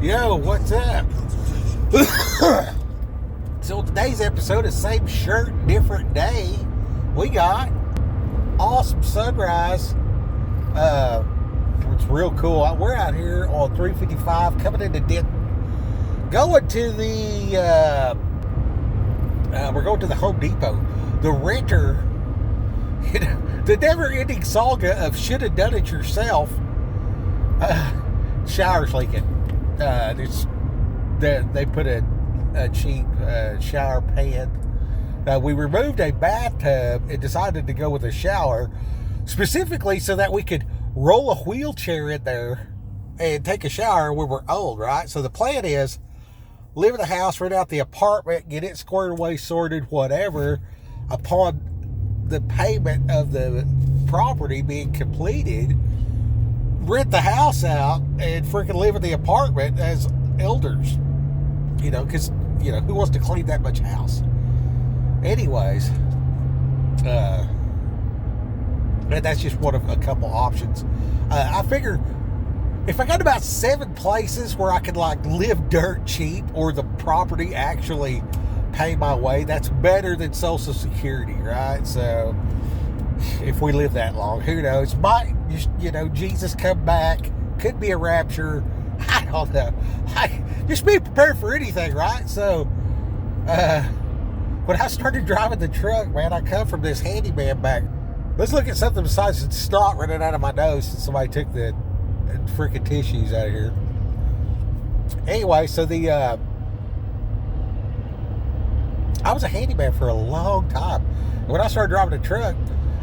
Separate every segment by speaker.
Speaker 1: Yo, what's up? So today's episode is same shirt, different day. We got awesome sunrise. It's real cool. We're out here on 355 coming into Denton. Going to the we're going to the Home Depot. The renter, you know, the never-ending saga of should have done it yourself. Shower's leaking. They put a cheap shower pan. We removed a bathtub and decided to go with a shower specifically so that we could roll a wheelchair in there and take a shower when we're old, right? So the plan is live in the house, rent out the apartment, get it squared away, sorted, whatever. Upon the payment of the property being completed, rent the house out and freaking live in the apartment as elders. You know, because, you know, who wants to clean that much house? Anyways, and that's just one of a couple options. I figure if I got about 7 places where I could like live dirt cheap or the property actually pay my way, that's better than Social Security, right? So if we live that long, who knows? Might, you know, Jesus come back, could be a rapture. I don't know. Just be prepared for anything, right? So when I started driving the truck, man, I come from this handyman back. Let's look at something besides the snot running out of my nose since somebody took the freaking tissues out of here. Anyway, so I was a handyman for a long time. When I started driving the truck,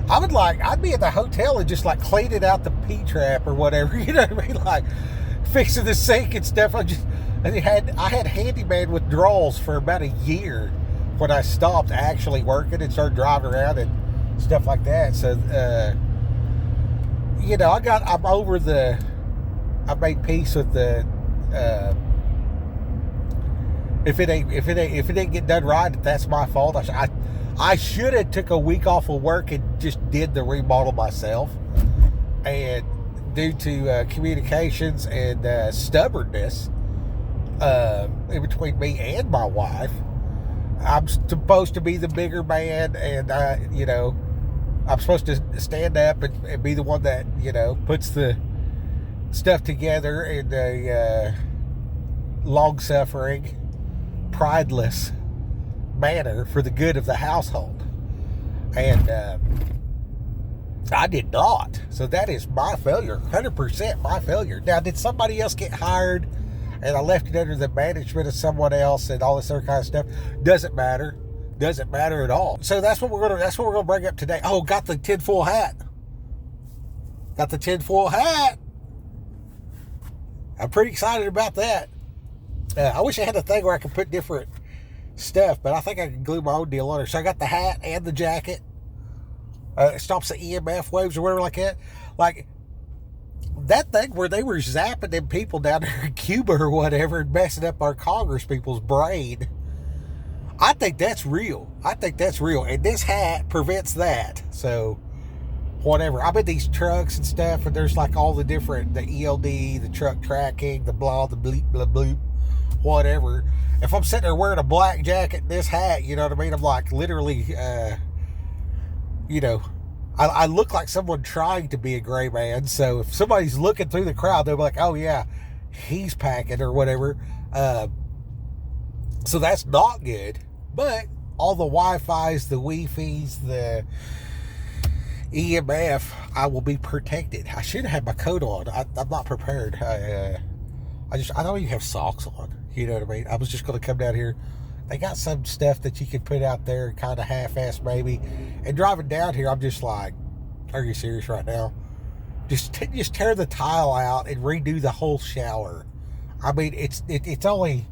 Speaker 1: I'd be at the hotel and just like cleaning out the P-trap or whatever, you know what I mean? Like fixing the sink and stuff. I had handyman withdrawals for about a year when I stopped actually working and started driving around and stuff like that. So, you know, I made peace with the, if it didn't get done right, that's my fault. I should have took a week off of work and just did the remodel myself. And due to communications and stubbornness in between me and my wife, I'm supposed to be the bigger man, and you know, I'm supposed to stand up and be the one that, you know, puts the stuff together in a long-suffering, prideless manner for the good of the household. And I did not. So that is my failure. 100% my failure. Now, did somebody else get hired and I left it under the management of someone else and all this other kind of stuff? Doesn't matter. Doesn't matter at all. So that's what we're gonna bring up today. Oh, got the tinfoil hat. Got the tinfoil hat. I'm pretty excited about that. I wish I had a thing where I could put different stuff, but I think I can glue my own deal on it. So I got the hat and the jacket. It stops the EMF waves or whatever like that. Like that thing where they were zapping them people down there in Cuba or whatever and messing up our Congress people's brain. I think that's real. And this hat prevents that. So whatever. I'm in these trucks and stuff, and there's like all the different, the ELD, the truck tracking, the blah, the bleep, blah, bloop, whatever. If I'm sitting there wearing a black jacket and this hat, you know what I mean? I'm like literally, you know, I look like someone trying to be a gray man. So if somebody's looking through the crowd, they'll be like, oh yeah, he's packing or whatever. So that's not good. But all the Wi-Fis, the Wi-Fi's, the EMF, I will be protected. I should have had my coat on. I'm not prepared. I don't even have socks on. You know what I mean? I was just going to come down here. They got some stuff that you can put out there, kind of half-ass maybe. And driving down here, I'm just like, are you serious right now? Just tear the tile out and redo the whole shower. I mean, it's only,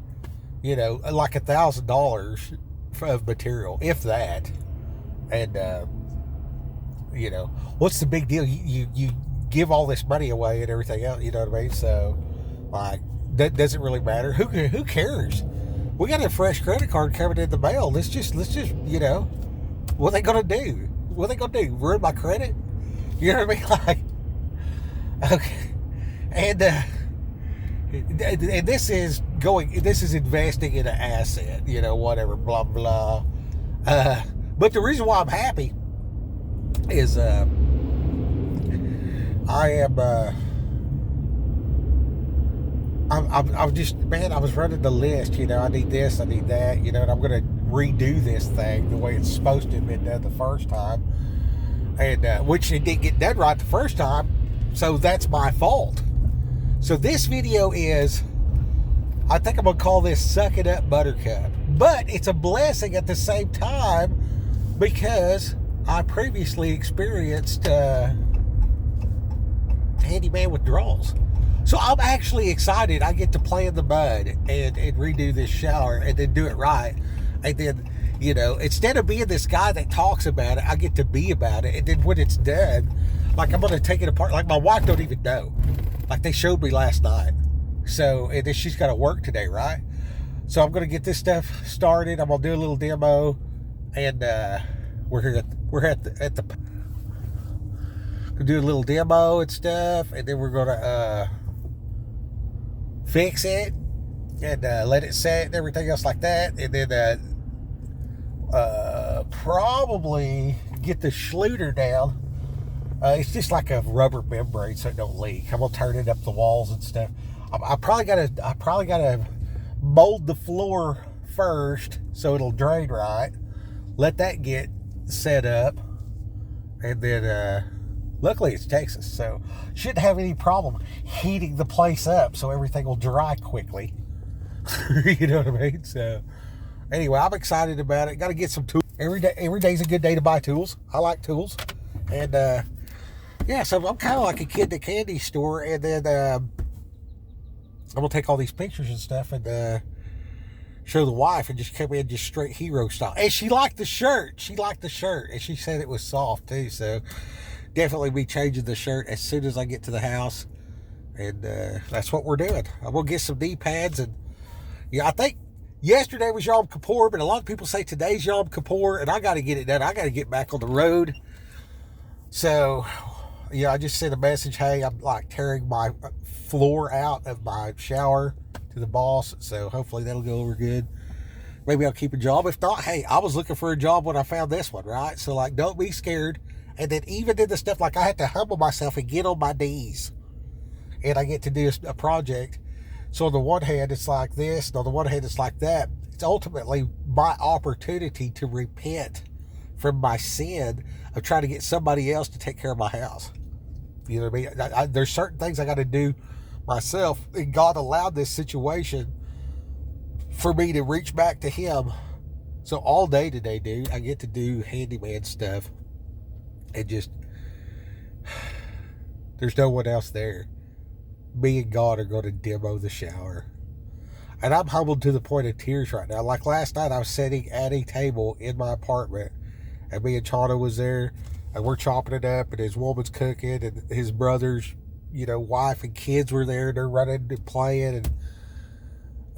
Speaker 1: you know, like $1,000 of material, if that. And, you know, what's the big deal? You give all this money away and everything else, you know what I mean? So, like, that doesn't really matter. Who cares? We got a fresh credit card coming in the mail. Let's just, you know, what are they gonna do? What are they gonna do? Ruin my credit? You know what I mean? Like, okay. And and this is investing in an asset, whatever, blah, blah. But the reason why I'm happy is I am, I'm just, man, I was running the list, I need this, I need that, and I'm going to redo this thing the way it's supposed to have been done the first time, and which it didn't get done right the first time, so that's my fault. So this video is, I think I'm going to call this Suck It Up Buttercup, but it's a blessing at the same time because I previously experienced handyman withdrawals. So I'm actually excited. I get to play in the mud and redo this shower and then do it right. And then, instead of being this guy that talks about it, I get to be about it. And then when it's done, like I'm going to take it apart. Like my wife don't even know. Like they showed me last night. So, and then she's got to work today, right? So I'm going to get this stuff started. I'm going to do a little demo. And we're at the do a little demo and stuff. And then we're going to fix it and let it set and everything else like that, and then probably get the Schluter down. It's just like a rubber membrane so it don't leak. I'm gonna turn it up the walls and stuff. I probably gotta mold the floor first so it'll drain right. Let that get set up, and then luckily it's Texas, so shouldn't have any problem heating the place up so everything will dry quickly. You know what I mean? So anyway, I'm excited about it. Got to get some tools. Every day's a good day to buy tools. I like tools. And yeah, so I'm kind of like a kid in a candy store. And then I'm going to take all these pictures and stuff and show the wife and just come in just straight hero style. And she liked the shirt. And she said it was soft too. So definitely be changing the shirt as soon as I get to the house, and that's what we're doing. I'm gonna get some knee pads, and I think yesterday was Yom Kippur, but a lot of people say today's Yom Kippur, and I got to get it done. I got to get back on the road. So I just sent a message. Hey, I'm like tearing my floor out of my shower to the boss, so hopefully that'll go over good. Maybe I'll keep a job. If not, hey, I was looking for a job when I found this one, right? So like, don't be scared. And then even did the stuff like I had to humble myself and get on my knees. And I get to do a project. So on the one hand, it's like this. And on the one hand, it's like that. It's ultimately my opportunity to repent from my sin of trying to get somebody else to take care of my house. You know what I mean? There's certain things I got to do myself. And God allowed this situation for me to reach back to Him. So all day today, dude, I get to do handyman stuff. And just, there's no one else there. Me and God are going to demo the shower. And I'm humbled to the point of tears right now. Like last night, I was sitting at a table in my apartment, and me and Chana was there, and we're chopping it up, and his woman's cooking, and his brother's, wife and kids were there, and they're running and playing, and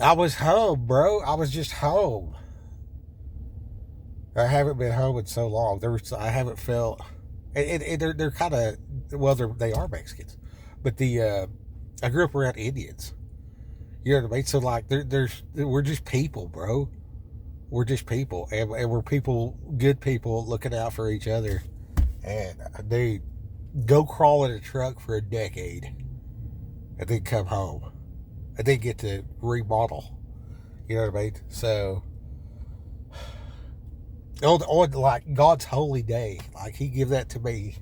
Speaker 1: I was home, bro. I was just home. I haven't been home in so long. I haven't felt... And they're kind of, well, they are Mexicans, but I grew up around Indians. You know what I mean? So like, we're just people, bro. We're just people, and we're people, good people, looking out for each other. And dude, go crawl in a truck for a decade, and then come home, and then get to remodel. You know what I mean? So. On like God's holy day, like He give that to me.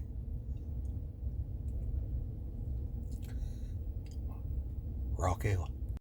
Speaker 1: Rock on.